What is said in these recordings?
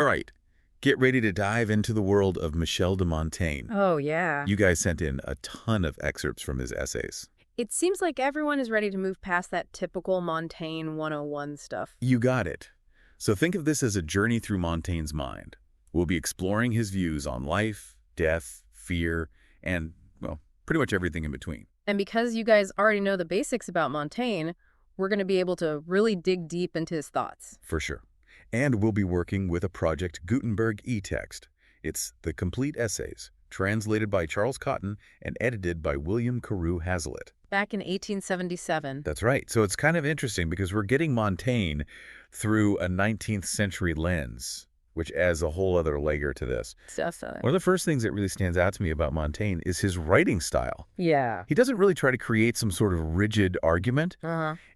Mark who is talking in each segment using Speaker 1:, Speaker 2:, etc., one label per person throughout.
Speaker 1: All right, get ready to dive into the world of Michel de Montaigne.
Speaker 2: Oh, yeah.
Speaker 1: You guys sent in a ton of excerpts from his essays.
Speaker 2: It seems like everyone is ready to move past that typical Montaigne 101 stuff.
Speaker 1: You got it. So think of this as a journey through Montaigne's mind. We'll be exploring his views on life, death, fear, and, well, pretty much everything in between.
Speaker 2: And because you guys already know the basics about Montaigne, we're going to be able to really dig deep into his thoughts.
Speaker 1: For sure. And we'll be working with a Project Gutenberg e-text. It's the complete essays, translated by Charles Cotton and edited by William Carew Hazlitt.
Speaker 2: Back in 1877.
Speaker 1: That's right. So it's kind of interesting because we're getting Montaigne through a 19th century lens, which adds a whole other layer to this.
Speaker 2: Definitely.
Speaker 1: One of the first things that really stands out to me about Montaigne is his writing style.
Speaker 2: Yeah.
Speaker 1: He doesn't really try to create some sort of rigid argument.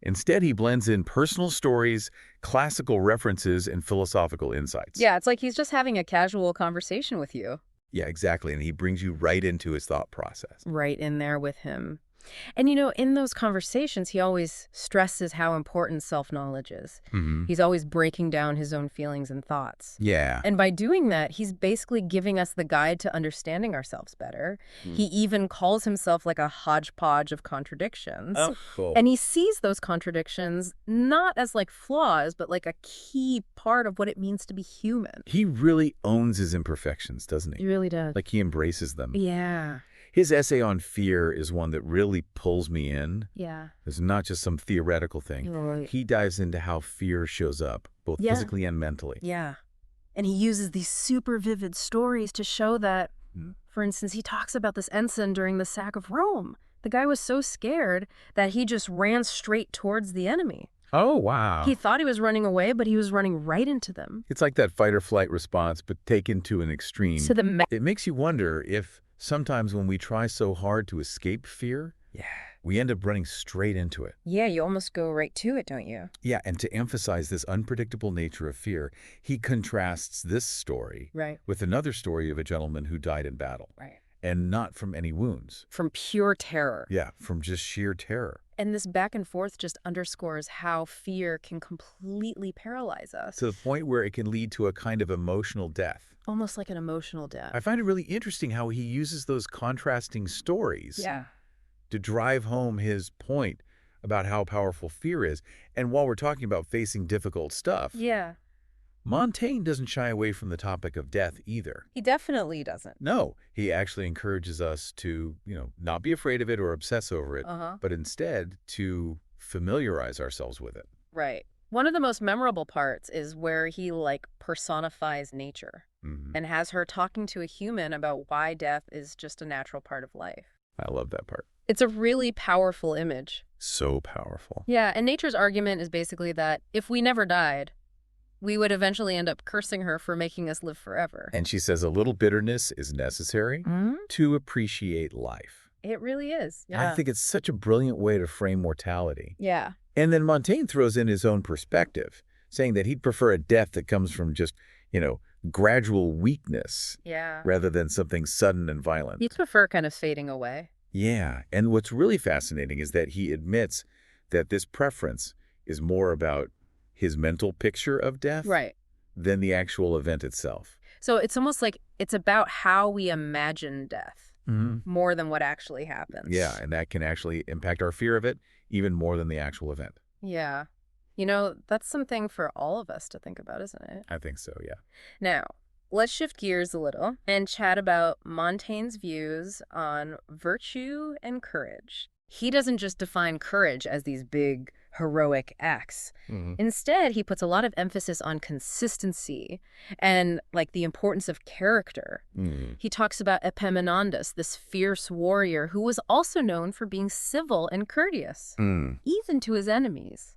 Speaker 1: Instead, he blends in personal stories, classical references, and philosophical insights.
Speaker 2: Yeah, it's like he's just having a casual conversation with you.
Speaker 1: Yeah, exactly. And he brings you right into his thought process.
Speaker 2: Right in there with him. And in those conversations, he always stresses how important self-knowledge is. He's always breaking down his own feelings and thoughts.
Speaker 1: Yeah.
Speaker 2: And by doing that, he's basically giving us the guide to understanding ourselves better. He even calls himself like a hodgepodge of contradictions.
Speaker 1: Oh, cool.
Speaker 2: And he sees those contradictions not as like flaws, but like a key part of what it means to be human.
Speaker 1: He really owns his imperfections, doesn't
Speaker 2: He
Speaker 1: he?
Speaker 2: really does.
Speaker 1: Like he embraces them.
Speaker 2: Yeah.
Speaker 1: His essay on fear is one that really pulls me in.
Speaker 2: Yeah.
Speaker 1: It's not just some theoretical thing.
Speaker 2: Right.
Speaker 1: He dives into how fear shows up, both
Speaker 2: Yeah.
Speaker 1: physically and mentally.
Speaker 2: Yeah. And he uses these super vivid stories to show that, for instance, he talks about this ensign during the sack of Rome. The guy was so scared that he just ran straight towards the enemy.
Speaker 1: Oh, wow.
Speaker 2: He thought he was running away, but he was running right into them.
Speaker 1: It's like that fight or flight response, but taken to an extreme.
Speaker 2: To the
Speaker 1: It makes you wonder if sometimes when we try so hard to escape fear, we end up running straight into it.
Speaker 2: Yeah, you almost go right to it, don't you?
Speaker 1: Yeah, and to emphasize this unpredictable nature of fear, he contrasts this story
Speaker 2: Right.
Speaker 1: with another story of a gentleman who died in battle,
Speaker 2: Right.
Speaker 1: and not from any wounds.
Speaker 2: From pure terror.
Speaker 1: Yeah, from just sheer terror.
Speaker 2: And this back and forth just underscores how fear can completely paralyze us.
Speaker 1: To the point where it can lead to a kind of emotional death.
Speaker 2: Almost like an emotional death.
Speaker 1: I find it really interesting how he uses those contrasting stories to drive home his point about how powerful fear is. And while we're talking about facing difficult stuff,
Speaker 2: Yeah.
Speaker 1: Montaigne doesn't shy away from the topic of death either.
Speaker 2: He definitely doesn't.
Speaker 1: No, he actually encourages us to, not be afraid of it or obsess over it, but instead to familiarize ourselves with it.
Speaker 2: Right. One of the most memorable parts is where he personifies nature and has her talking to a human about why death is just a natural part of life.
Speaker 1: I love that part.
Speaker 2: It's a really powerful image.
Speaker 1: So powerful.
Speaker 2: Yeah, and nature's argument is basically that if we never died, we would eventually end up cursing her for making us live forever.
Speaker 1: And she says a little bitterness is necessary to appreciate life.
Speaker 2: It really is. Yeah.
Speaker 1: I think it's such a brilliant way to frame mortality.
Speaker 2: Yeah.
Speaker 1: And then Montaigne throws in his own perspective, saying that he'd prefer a death that comes from just, gradual weakness rather than something sudden and violent.
Speaker 2: You'd prefer kind of fading away.
Speaker 1: Yeah, and what's really fascinating is that he admits that this preference is more about his mental picture of death than the actual event itself.
Speaker 2: So it's almost like it's about how we imagine death more than what actually happens.
Speaker 1: Yeah, and that can actually impact our fear of it even more than the actual event.
Speaker 2: Yeah. That's something for all of us to think about, isn't it?
Speaker 1: I think so, yeah.
Speaker 2: Now, let's shift gears a little and chat about Montaigne's views on virtue and courage. He doesn't just define courage as these big, heroic acts. Instead, he puts a lot of emphasis on consistency and, the importance of character. He talks about Epaminondas, this fierce warrior who was also known for being civil and courteous, even to his enemies.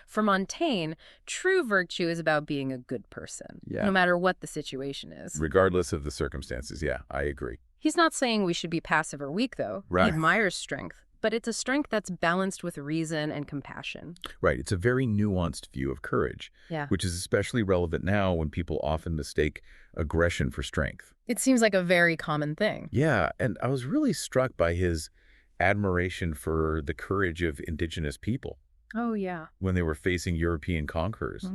Speaker 2: For Montaigne, true virtue is about being a good person, no matter what the situation is.
Speaker 1: Regardless of the circumstances, yeah, I agree.
Speaker 2: He's not saying we should be passive or weak, though.
Speaker 1: Right.
Speaker 2: He admires strength, but it's a strength that's balanced with reason and compassion.
Speaker 1: Right. It's a very nuanced view of courage, which is especially relevant now when people often mistake aggression for strength.
Speaker 2: It seems like a very common thing.
Speaker 1: Yeah, and I was really struck by his admiration for the courage of indigenous people.
Speaker 2: Oh, yeah.
Speaker 1: When they were facing European conquerors.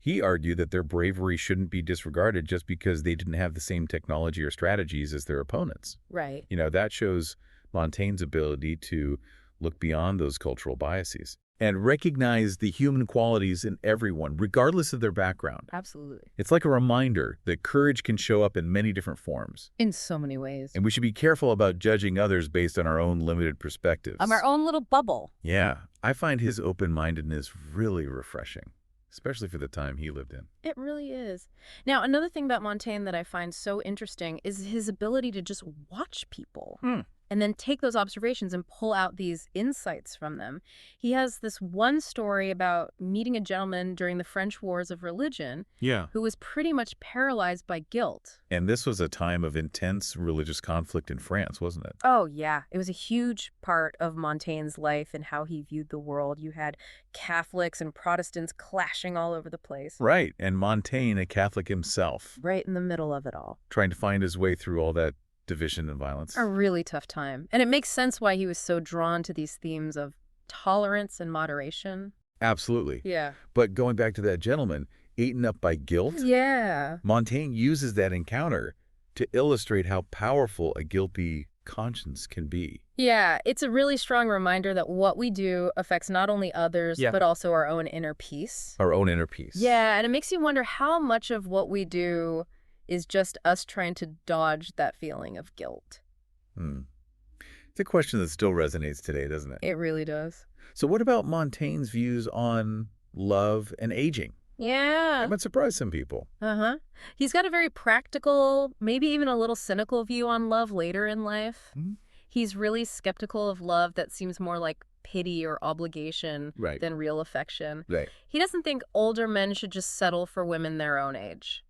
Speaker 1: He argued that their bravery shouldn't be disregarded just because they didn't have the same technology or strategies as their opponents.
Speaker 2: Right.
Speaker 1: That shows Montaigne's ability to look beyond those cultural biases and recognize the human qualities in everyone, regardless of their background.
Speaker 2: Absolutely.
Speaker 1: It's like a reminder that courage can show up in many different forms.
Speaker 2: In so many ways.
Speaker 1: And we should be careful about judging others based on our own limited perspectives.
Speaker 2: Our own little bubble.
Speaker 1: Yeah, I find his open-mindedness really refreshing, especially for the time he lived in.
Speaker 2: It really is. Now, another thing about Montaigne that I find so interesting is his ability to just watch people. And then take those observations and pull out these insights from them. He has this one story about meeting a gentleman during the French Wars of Religion who was pretty much paralyzed by guilt.
Speaker 1: And this was a time of intense religious conflict in France, wasn't it?
Speaker 2: Oh, yeah. It was a huge part of Montaigne's life and how he viewed the world. You had Catholics and Protestants clashing all over the place.
Speaker 1: Right. And Montaigne, a Catholic himself.
Speaker 2: Right in the middle of it all.
Speaker 1: Trying to find his way through all that division and violence.
Speaker 2: A really tough time. And it makes sense why he was so drawn to these themes of tolerance and moderation.
Speaker 1: Absolutely.
Speaker 2: Yeah.
Speaker 1: But going back to that gentleman, eaten up by guilt?
Speaker 2: Yeah.
Speaker 1: Montaigne uses that encounter to illustrate how powerful a guilty conscience can be.
Speaker 2: Yeah, it's a really strong reminder that what we do affects not only others, but also our own inner peace.
Speaker 1: Our own inner peace.
Speaker 2: Yeah, and it makes you wonder how much of what we do is just us trying to dodge that feeling of guilt.
Speaker 1: It's a question that still resonates today, doesn't it?
Speaker 2: It really does.
Speaker 1: So what about Montaigne's views on love and aging?
Speaker 2: Yeah.
Speaker 1: That might surprise some people.
Speaker 2: He's got a very practical, maybe even a little cynical view on love later in life. He's really skeptical of love that seems more like pity or obligation than real affection. He doesn't think older men should just settle for women their own age.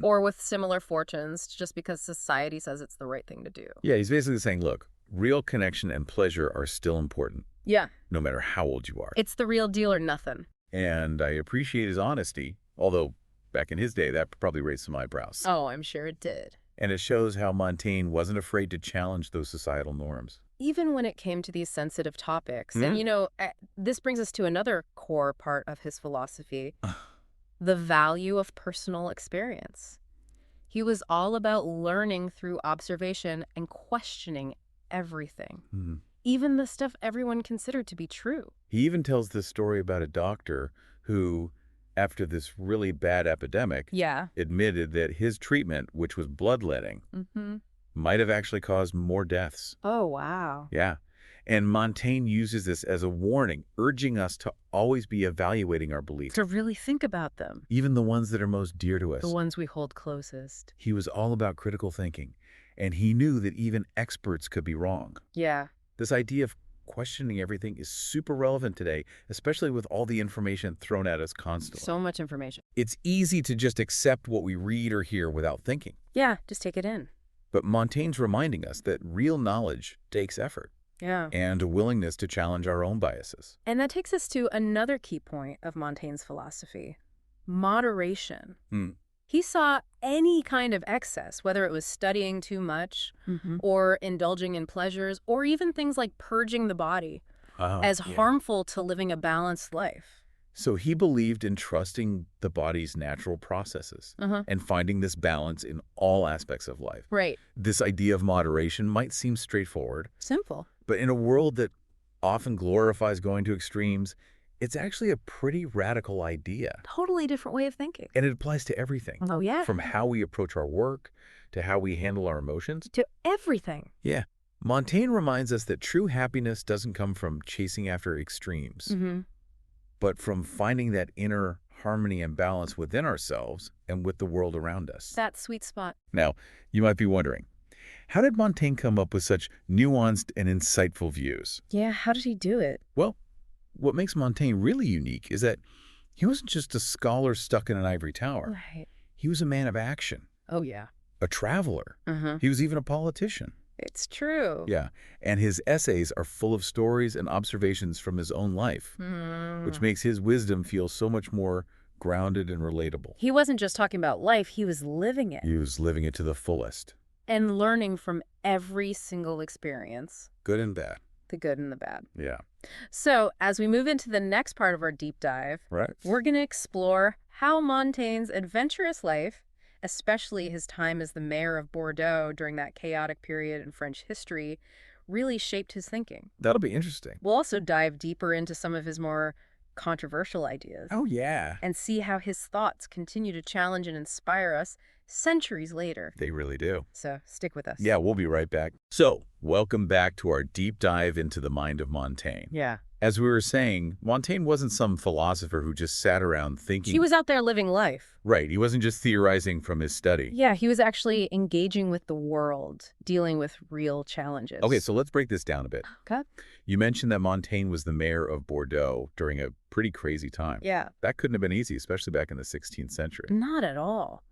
Speaker 2: Or with similar fortunes, just because society says it's the right thing to do.
Speaker 1: Yeah, he's basically saying, look, real connection and pleasure are still important.
Speaker 2: Yeah.
Speaker 1: No matter how old you are.
Speaker 2: It's the real deal or nothing.
Speaker 1: And I appreciate his honesty, although back in his day, that probably raised some eyebrows.
Speaker 2: Oh, I'm sure it did.
Speaker 1: And it shows how Montaigne wasn't afraid to challenge those societal norms.
Speaker 2: Even when it came to these sensitive topics. And, this brings us to another core part of his philosophy. The value of personal experience. He was all about learning through observation and questioning everything, even the stuff everyone considered to be true.
Speaker 1: He even tells this story about a doctor who, after this really bad epidemic, admitted that his treatment, which was bloodletting, might have actually caused more deaths.
Speaker 2: Oh, wow.
Speaker 1: Yeah. And Montaigne uses this as a warning, urging us to always be evaluating our beliefs.
Speaker 2: To really think about them.
Speaker 1: Even the ones that are most dear to us.
Speaker 2: The ones we hold closest.
Speaker 1: He was all about critical thinking, and he knew that even experts could be wrong.
Speaker 2: Yeah.
Speaker 1: This idea of questioning everything is super relevant today, especially with all the information thrown at us constantly.
Speaker 2: So much information.
Speaker 1: It's easy to just accept what we read or hear without thinking.
Speaker 2: Yeah, just take it in.
Speaker 1: But Montaigne's reminding us that real knowledge takes effort.
Speaker 2: Yeah.
Speaker 1: And a willingness to challenge our own biases.
Speaker 2: And that takes us to another key point of Montaigne's philosophy. Moderation. He saw any kind of excess, whether it was studying too much or indulging in pleasures, or even things like purging the body, as harmful to living a balanced life.
Speaker 1: So he believed in trusting the body's natural processes and finding this balance in all aspects of life.
Speaker 2: Right.
Speaker 1: This idea of moderation might seem straightforward.
Speaker 2: Simple.
Speaker 1: But in a world that often glorifies going to extremes, it's actually a pretty radical idea.
Speaker 2: Totally different way of thinking.
Speaker 1: And it applies to everything.
Speaker 2: Oh, yeah.
Speaker 1: From how we approach our work to how we handle our emotions.
Speaker 2: To everything.
Speaker 1: Yeah. Montaigne reminds us that true happiness doesn't come from chasing after extremes, but from finding that inner harmony and balance within ourselves and with the world around us.
Speaker 2: That sweet spot.
Speaker 1: Now, you might be wondering, how did Montaigne come up with such nuanced and insightful views?
Speaker 2: Yeah, how did he do it?
Speaker 1: Well, what makes Montaigne really unique is that he wasn't just a scholar stuck in an ivory tower.
Speaker 2: Right.
Speaker 1: He was a man of action.
Speaker 2: Oh, yeah.
Speaker 1: A traveler. He was even a politician.
Speaker 2: It's true.
Speaker 1: Yeah, and his essays are full of stories and observations from his own life, which makes his wisdom feel so much more grounded and relatable.
Speaker 2: He wasn't just talking about life, he was living it.
Speaker 1: He was living it to the fullest.
Speaker 2: And learning from every single experience.
Speaker 1: Good and bad.
Speaker 2: The good and the bad.
Speaker 1: Yeah.
Speaker 2: So, as we move into the next part of our deep dive, we're going to explore how Montaigne's adventurous life, especially his time as the mayor of Bordeaux during that chaotic period in French history, really shaped his thinking.
Speaker 1: That'll be interesting.
Speaker 2: We'll also dive deeper into some of his more controversial ideas
Speaker 1: Oh, yeah.
Speaker 2: and see how his thoughts continue to challenge and inspire us centuries later.
Speaker 1: They really do.
Speaker 2: So stick with us.
Speaker 1: Yeah, we'll be right back. So, welcome back to our deep dive into the mind of Montaigne.
Speaker 2: Yeah.
Speaker 1: As we were saying, Montaigne wasn't some philosopher who just sat around thinking.
Speaker 2: He was out there living life.
Speaker 1: Right, he wasn't just theorizing from his study.
Speaker 2: Yeah, he was actually engaging with the world, dealing with real challenges.
Speaker 1: Okay, so let's break this down a bit.
Speaker 2: Okay.
Speaker 1: You mentioned that Montaigne was the mayor of Bordeaux during a pretty crazy time.
Speaker 2: Yeah.
Speaker 1: That couldn't have been easy, especially back in the 16th century.
Speaker 2: Not at all.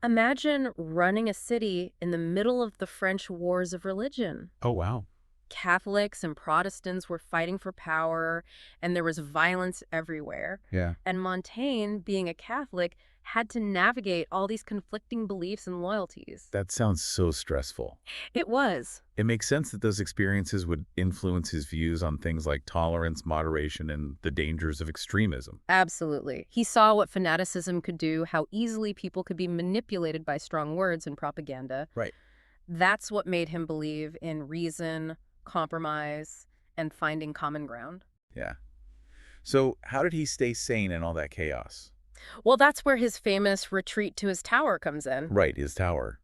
Speaker 2: Imagine running a city in the middle of the French wars of religion.
Speaker 1: Oh, wow.
Speaker 2: Catholics and Protestants were fighting for power, and there was violence everywhere.
Speaker 1: Yeah.
Speaker 2: And Montaigne, being a Catholic, had to navigate all these conflicting beliefs and loyalties.
Speaker 1: That sounds so stressful.
Speaker 2: It was.
Speaker 1: It makes sense that those experiences would influence his views on things like tolerance, moderation, and the dangers of extremism.
Speaker 2: Absolutely. He saw what fanaticism could do, how easily people could be manipulated by strong words and propaganda.
Speaker 1: Right.
Speaker 2: That's what made him believe in reason, compromise, and finding common ground.
Speaker 1: Yeah. So how did he stay sane in all that chaos?
Speaker 2: Well, that's where his famous retreat to his tower comes in.
Speaker 1: Right, his tower.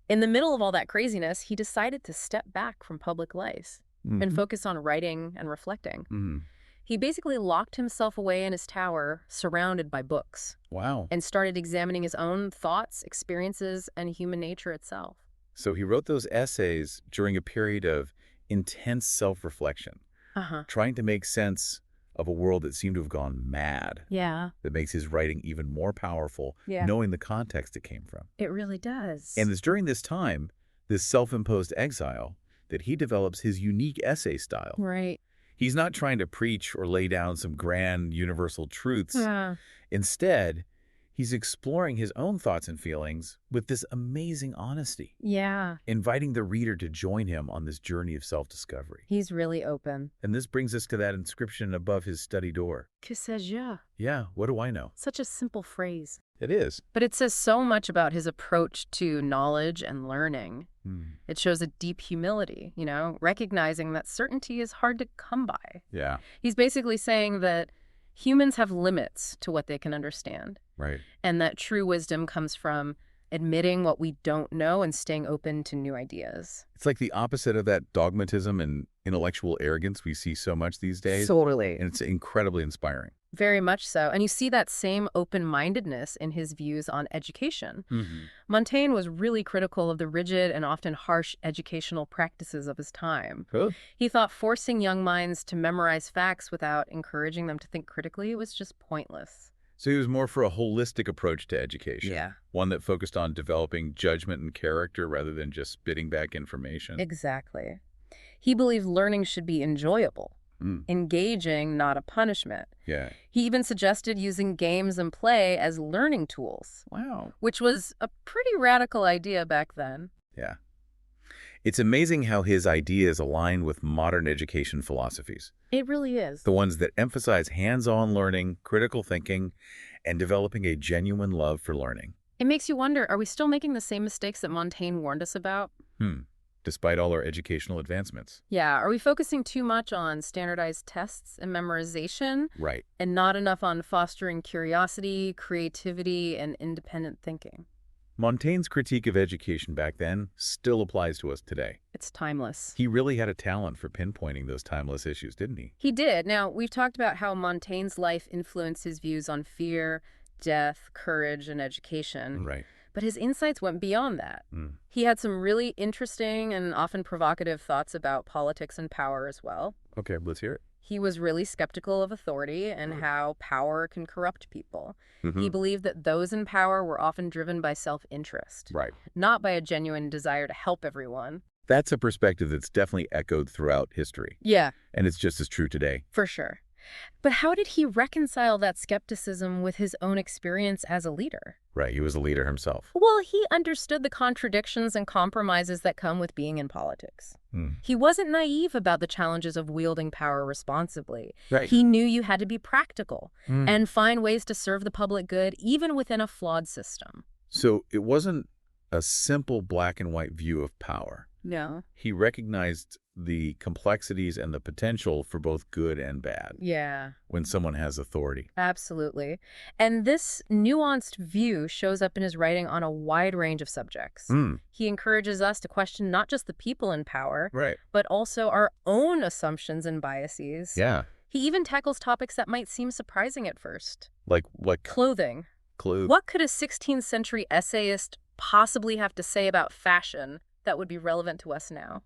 Speaker 2: In the middle of all that craziness, he decided to step back from public life and focus on writing and reflecting. He basically locked himself away in his tower, surrounded by books,
Speaker 1: Wow.
Speaker 2: and started examining his own thoughts, experiences, and human nature itself.
Speaker 1: So he wrote those essays during a period of intense self-reflection, trying to make sense of a world that seemed to have gone mad.
Speaker 2: Yeah.
Speaker 1: That makes his writing even more powerful,
Speaker 2: Yeah.
Speaker 1: knowing the context it came from.
Speaker 2: It really does.
Speaker 1: And it's during this time, this self-imposed exile, that he develops his unique essay style.
Speaker 2: Right.
Speaker 1: He's not trying to preach or lay down some grand universal truths.
Speaker 2: Yeah.
Speaker 1: Instead, he's exploring his own thoughts and feelings with this amazing honesty,
Speaker 2: Yeah.
Speaker 1: inviting the reader to join him on this journey of self-discovery.
Speaker 2: He's really open.
Speaker 1: And this brings us to that inscription above his study door.
Speaker 2: Que sais-je?
Speaker 1: Yeah, what do I know?
Speaker 2: Such a simple phrase.
Speaker 1: It is.
Speaker 2: But it says so much about his approach to knowledge and learning. It shows a deep humility, recognizing that certainty is hard to come by.
Speaker 1: Yeah,
Speaker 2: He's basically saying that humans have limits to what they can understand,
Speaker 1: right.
Speaker 2: and that true wisdom comes from admitting what we don't know and staying open to new ideas.
Speaker 1: It's like the opposite of that dogmatism and intellectual arrogance we see so much these days.
Speaker 2: Totally.
Speaker 1: And it's incredibly inspiring.
Speaker 2: Very much so. And you see that same open-mindedness in his views on education. Montaigne was really critical of the rigid and often harsh educational practices of his time.
Speaker 1: Cool.
Speaker 2: He thought forcing young minds to memorize facts without encouraging them to think critically was just pointless.
Speaker 1: So he was more for a holistic approach to education.
Speaker 2: Yeah.
Speaker 1: One that focused on developing judgment and character rather than just spitting back information.
Speaker 2: Exactly. He believed learning should be enjoyable, engaging, not a punishment.
Speaker 1: Yeah.
Speaker 2: He even suggested using games and play as learning tools,
Speaker 1: Wow.
Speaker 2: which was a pretty radical idea back then.
Speaker 1: Yeah. It's amazing how his ideas align with modern education philosophies.
Speaker 2: It really is.
Speaker 1: The ones that emphasize hands-on learning, critical thinking, and developing a genuine love for learning.
Speaker 2: It makes you wonder, are we still making the same mistakes that Montaigne warned us about?
Speaker 1: Despite all our educational advancements.
Speaker 2: Yeah, are we focusing too much on standardized tests and memorization
Speaker 1: Right.
Speaker 2: and not enough on fostering curiosity, creativity, and independent thinking?
Speaker 1: Montaigne's critique of education back then still applies to us today.
Speaker 2: It's timeless.
Speaker 1: He really had a talent for pinpointing those timeless issues, didn't he?
Speaker 2: He did. Now, we've talked about how Montaigne's life influenced his views on fear, death, courage, and education.
Speaker 1: Right.
Speaker 2: But his insights went beyond that. He had some really interesting and often provocative thoughts about politics and power as well.
Speaker 1: Okay, let's hear it.
Speaker 2: He was really skeptical of authority and how power can corrupt people. He believed that those in power were often driven by self-interest,
Speaker 1: Right.
Speaker 2: not by a genuine desire to help everyone.
Speaker 1: That's a perspective that's definitely echoed throughout history.
Speaker 2: Yeah,
Speaker 1: And it's just as true today.
Speaker 2: for sure. But how did he reconcile that skepticism with his own experience as a leader?
Speaker 1: Right, he was a leader himself.
Speaker 2: Well, he understood the contradictions and compromises that come with being in politics.
Speaker 1: Hmm.
Speaker 2: He wasn't naive about the challenges of wielding power responsibly.
Speaker 1: Right.
Speaker 2: He knew you had to be practical
Speaker 1: Hmm.
Speaker 2: and find ways to serve the public good, even within a flawed system.
Speaker 1: So it wasn't a simple black and white view of power.
Speaker 2: No.
Speaker 1: He recognized the complexities and the potential for both good and bad
Speaker 2: Yeah.
Speaker 1: when someone has authority.
Speaker 2: Absolutely. And this nuanced view shows up in his writing on a wide range of subjects. He encourages us to question not just the people in power,
Speaker 1: Right.
Speaker 2: but also our own assumptions and biases.
Speaker 1: Yeah.
Speaker 2: He even tackles topics that might seem surprising at first.
Speaker 1: Like what
Speaker 2: Clothing.
Speaker 1: clue?
Speaker 2: What could a 16th century essayist possibly have to say about fashion that would be relevant to us now?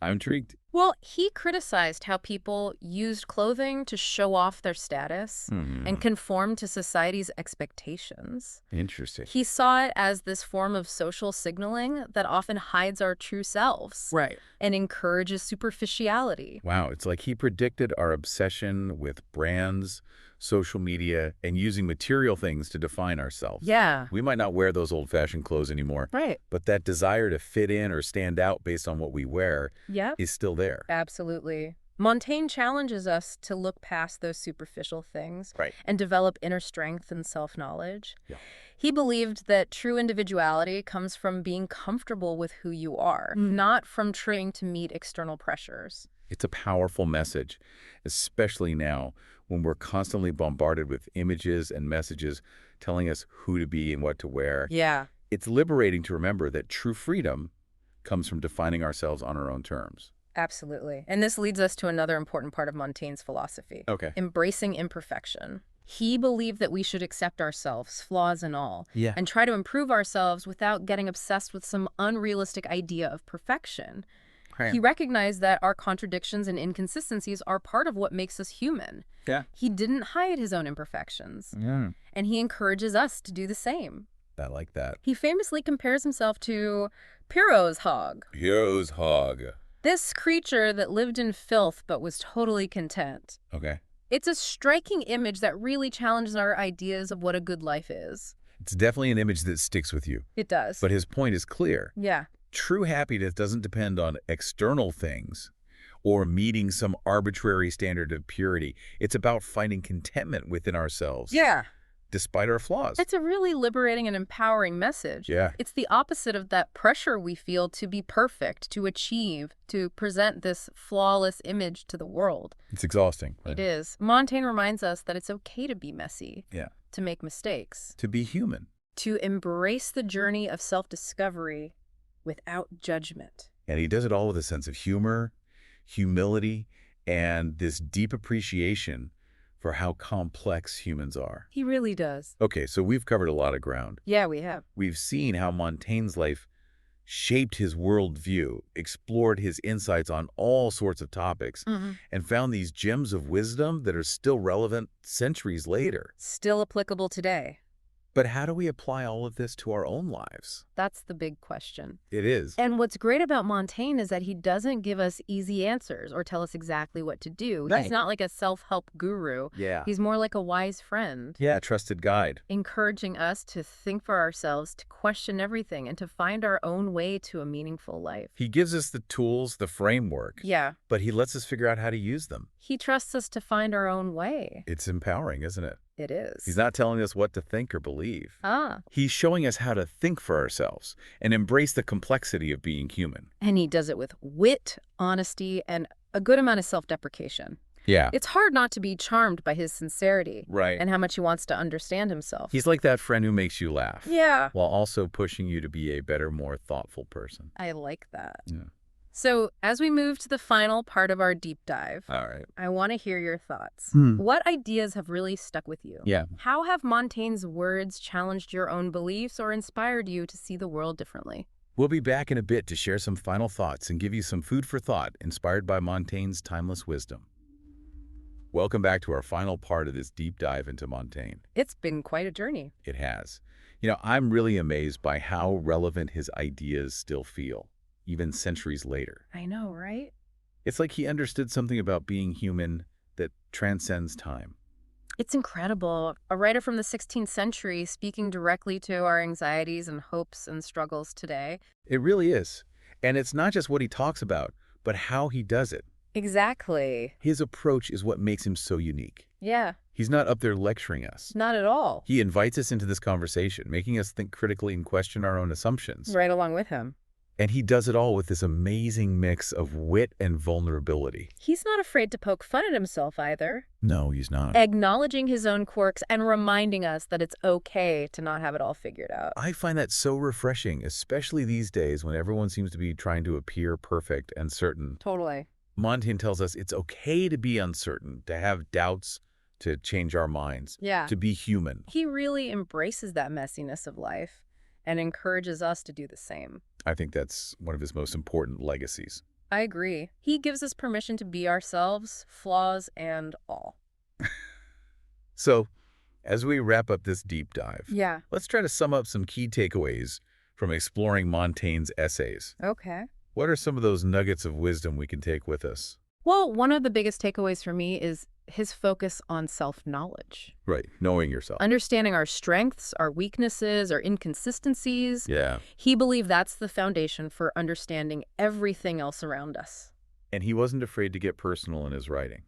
Speaker 1: I'm intrigued.
Speaker 2: Well, he criticized how people used clothing to show off their status and conform to society's expectations.
Speaker 1: Interesting.
Speaker 2: He saw it as this form of social signaling that often hides our true selves.
Speaker 1: Right.
Speaker 2: And encourages superficiality.
Speaker 1: Wow, it's like he predicted our obsession with brands, social media, and using material things to define ourselves.
Speaker 2: Yeah.
Speaker 1: We might not wear those old-fashioned clothes anymore,
Speaker 2: Right.
Speaker 1: but that desire to fit in or stand out based on what we wear
Speaker 2: Yep.
Speaker 1: is still there.
Speaker 2: Absolutely. Montaigne challenges us to look past those superficial things
Speaker 1: Right.
Speaker 2: and develop inner strength and self-knowledge.
Speaker 1: Yeah.
Speaker 2: He believed that true individuality comes from being comfortable with who you are, not from trying to meet external pressures.
Speaker 1: It's a powerful message, especially now when we're constantly bombarded with images and messages telling us who to be and what to wear.
Speaker 2: Yeah.
Speaker 1: It's liberating to remember that true freedom comes from defining ourselves on our own terms.
Speaker 2: Absolutely. And this leads us to another important part of Montaigne's philosophy.
Speaker 1: Okay.
Speaker 2: Embracing imperfection. He believed that we should accept ourselves, flaws and all,
Speaker 1: Yeah.
Speaker 2: and try to improve ourselves without getting obsessed with some unrealistic idea of perfection. He recognized that our contradictions and inconsistencies are part of what makes us human.
Speaker 1: Yeah.
Speaker 2: He didn't hide his own imperfections, and he encourages us to do the same.
Speaker 1: I like that.
Speaker 2: He famously compares himself to Pyrrho's hog,
Speaker 1: Hero's hog.
Speaker 2: this creature that lived in filth but was totally content.
Speaker 1: Okay.
Speaker 2: It's a striking image that really challenges our ideas of what a good life is.
Speaker 1: It's definitely an image that sticks with you.
Speaker 2: It does.
Speaker 1: But his point is clear.
Speaker 2: Yeah.
Speaker 1: True happiness doesn't depend on external things or meeting some arbitrary standard of purity. It's about finding contentment within ourselves.
Speaker 2: Yeah.
Speaker 1: Despite our flaws.
Speaker 2: It's a really liberating and empowering message.
Speaker 1: Yeah.
Speaker 2: It's the opposite of that pressure we feel to be perfect, to achieve, to present this flawless image to the world.
Speaker 1: It's exhausting. Right?
Speaker 2: It is. Montaigne reminds us that it's okay to be messy,
Speaker 1: Yeah.
Speaker 2: to make mistakes,
Speaker 1: To be human.
Speaker 2: to embrace the journey of self-discovery without judgment.
Speaker 1: And he does it all with a sense of humor, humility, and this deep appreciation for how complex humans are.
Speaker 2: He really does.
Speaker 1: Okay, so we've covered a lot of ground.
Speaker 2: Yeah, we have.
Speaker 1: We've seen how Montaigne's life shaped his worldview, explored his insights on all sorts of topics, and found these gems of wisdom that are still relevant centuries later.
Speaker 2: Still applicable today.
Speaker 1: But how do we apply all of this to our own lives?
Speaker 2: That's the big question.
Speaker 1: It is.
Speaker 2: And what's great about Montaigne is that he doesn't give us easy answers or tell us exactly what to do.
Speaker 1: Right.
Speaker 2: He's not like a self-help guru.
Speaker 1: Yeah.
Speaker 2: He's more like a wise friend,
Speaker 1: Yeah, a trusted guide.
Speaker 2: encouraging us to think for ourselves, to question everything, and to find our own way to a meaningful life.
Speaker 1: He gives us the tools, the framework,
Speaker 2: Yeah.
Speaker 1: but he lets us figure out how to use them.
Speaker 2: He trusts us to find our own way.
Speaker 1: It's empowering, isn't it?
Speaker 2: It is.
Speaker 1: He's not telling us what to think or believe.
Speaker 2: Ah.
Speaker 1: He's showing us how to think for ourselves and embrace the complexity of being human.
Speaker 2: And he does it with wit, honesty, and a good amount of self-deprecation.
Speaker 1: Yeah.
Speaker 2: It's hard not to be charmed by his sincerity
Speaker 1: Right.
Speaker 2: and how much he wants to understand himself.
Speaker 1: He's like that friend who makes you laugh.
Speaker 2: Yeah.
Speaker 1: While also pushing you to be a better, more thoughtful person.
Speaker 2: I like that.
Speaker 1: Yeah.
Speaker 2: So, as we move to the final part of our deep dive,
Speaker 1: All right.
Speaker 2: I want to hear your thoughts.
Speaker 1: Hmm.
Speaker 2: What ideas have really stuck with you?
Speaker 1: Yeah.
Speaker 2: How have Montaigne's words challenged your own beliefs or inspired you to see the world differently?
Speaker 1: We'll be back in a bit to share some final thoughts and give you some food for thought inspired by Montaigne's timeless wisdom. Welcome back to our final part of this deep dive into Montaigne.
Speaker 2: It's been quite a journey.
Speaker 1: It has. You know, I'm really amazed by how relevant his ideas still feel, even centuries later.
Speaker 2: I know, right?
Speaker 1: It's like he understood something about being human that transcends time.
Speaker 2: It's incredible. A writer from the 16th century speaking directly to our anxieties and hopes and struggles today.
Speaker 1: It really is. And it's not just what he talks about, but how he does it.
Speaker 2: Exactly.
Speaker 1: His approach is what makes him so unique.
Speaker 2: Yeah,
Speaker 1: He's not up there lecturing us.
Speaker 2: not at all.
Speaker 1: He invites us into this conversation, making us think critically and question our own assumptions.
Speaker 2: Right along with him.
Speaker 1: And he does it all with this amazing mix of wit and vulnerability.
Speaker 2: He's not afraid to poke fun at himself either.
Speaker 1: No, he's not.
Speaker 2: Acknowledging his own quirks and reminding us that it's okay to not have it all figured out.
Speaker 1: I find that so refreshing, especially these days when everyone seems to be trying to appear perfect and certain.
Speaker 2: Totally.
Speaker 1: Montaigne tells us it's okay to be uncertain, to have doubts, to change our minds,
Speaker 2: Yeah.
Speaker 1: to be human.
Speaker 2: He really embraces that messiness of life and encourages us to do the same.
Speaker 1: I think that's one of his most important legacies.
Speaker 2: I agree. He gives us permission to be ourselves, flaws and all.
Speaker 1: So, as we wrap up this deep dive,
Speaker 2: Yeah.
Speaker 1: let's try to sum up some key takeaways from exploring Montaigne's essays.
Speaker 2: Okay.
Speaker 1: What are some of those nuggets of wisdom we can take with us?
Speaker 2: Well, one of the biggest takeaways for me is his focus on self-knowledge.
Speaker 1: Right, knowing yourself.
Speaker 2: Understanding our strengths, our weaknesses, our inconsistencies.
Speaker 1: Yeah,
Speaker 2: He believed that's the foundation for understanding everything else around us.
Speaker 1: and he wasn't afraid to get personal in his writing,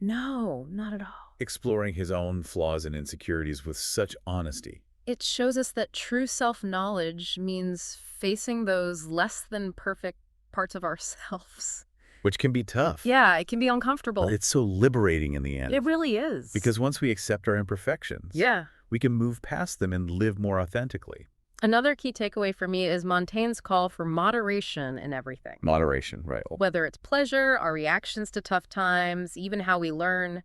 Speaker 2: No, not at all.
Speaker 1: exploring his own flaws and insecurities with such honesty.
Speaker 2: It shows us that true self-knowledge means facing those less than perfect parts of ourselves.
Speaker 1: Which can be tough.
Speaker 2: Yeah, it can be uncomfortable.
Speaker 1: But it's so liberating in the end.
Speaker 2: It really is.
Speaker 1: Because once we accept our imperfections,
Speaker 2: yeah.
Speaker 1: we can move past them and live more authentically.
Speaker 2: Another key takeaway for me is Montaigne's call for moderation in everything.
Speaker 1: Moderation, right.
Speaker 2: Whether it's pleasure, our reactions to tough times, even how we learn,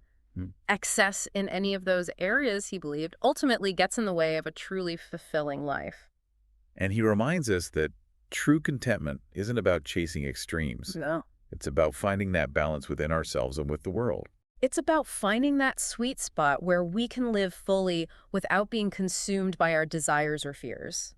Speaker 2: excess in any of those areas, he believed, ultimately gets in the way of a truly fulfilling life.
Speaker 1: And he reminds us that true contentment isn't about chasing extremes.
Speaker 2: No.
Speaker 1: It's about finding that balance within ourselves and with the world.
Speaker 2: It's about finding that sweet spot where we can live fully without being consumed by our desires or fears.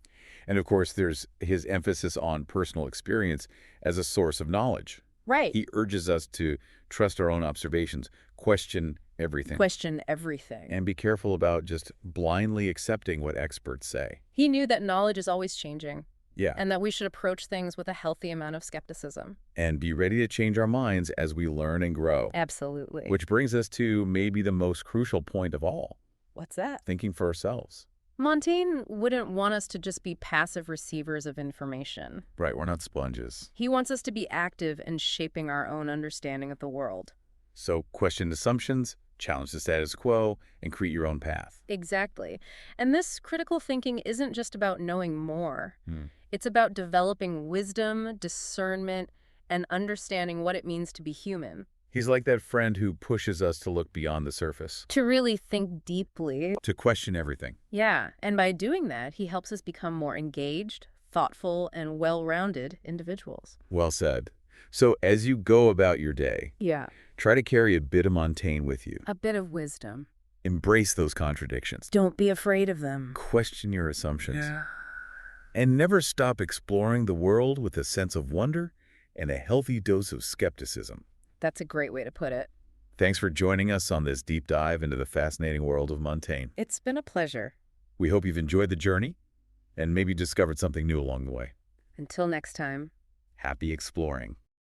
Speaker 1: And of course, there's his emphasis on personal experience as a source of knowledge.
Speaker 2: Right.
Speaker 1: He urges us to trust our own observations, question everything,
Speaker 2: Question everything.
Speaker 1: and be careful about just blindly accepting what experts say.
Speaker 2: He knew that knowledge is always changing.
Speaker 1: Yeah.
Speaker 2: And that we should approach things with a healthy amount of skepticism.
Speaker 1: And be ready to change our minds as we learn and grow.
Speaker 2: Absolutely.
Speaker 1: Which brings us to maybe the most crucial point of all,
Speaker 2: What's that?
Speaker 1: thinking for ourselves.
Speaker 2: Montaigne wouldn't want us to just be passive receivers of information.
Speaker 1: Right, we're not sponges.
Speaker 2: He wants us to be active in shaping our own understanding of the world.
Speaker 1: So question assumptions, challenge the status quo, and create your own path.
Speaker 2: Exactly. And this critical thinking isn't just about knowing more. It's about developing wisdom, discernment, and understanding what it means to be human.
Speaker 1: He's like that friend who pushes us to look beyond the surface,
Speaker 2: To really think deeply.
Speaker 1: to question everything.
Speaker 2: Yeah, and by doing that, he helps us become more engaged, thoughtful, and well-rounded individuals.
Speaker 1: Well said. So as you go about your day,
Speaker 2: Yeah.
Speaker 1: try to carry a bit of Montaigne with you.
Speaker 2: A bit of wisdom.
Speaker 1: Embrace those contradictions.
Speaker 2: Don't be afraid of them.
Speaker 1: Question your assumptions. And never stop exploring the world with a sense of wonder and a healthy dose of skepticism.
Speaker 2: That's a great way to put it.
Speaker 1: Thanks for joining us on this deep dive into the fascinating world of Montaigne.
Speaker 2: It's been a pleasure.
Speaker 1: We hope you've enjoyed the journey and maybe discovered something new along the way.
Speaker 2: Until next time.
Speaker 1: Happy exploring.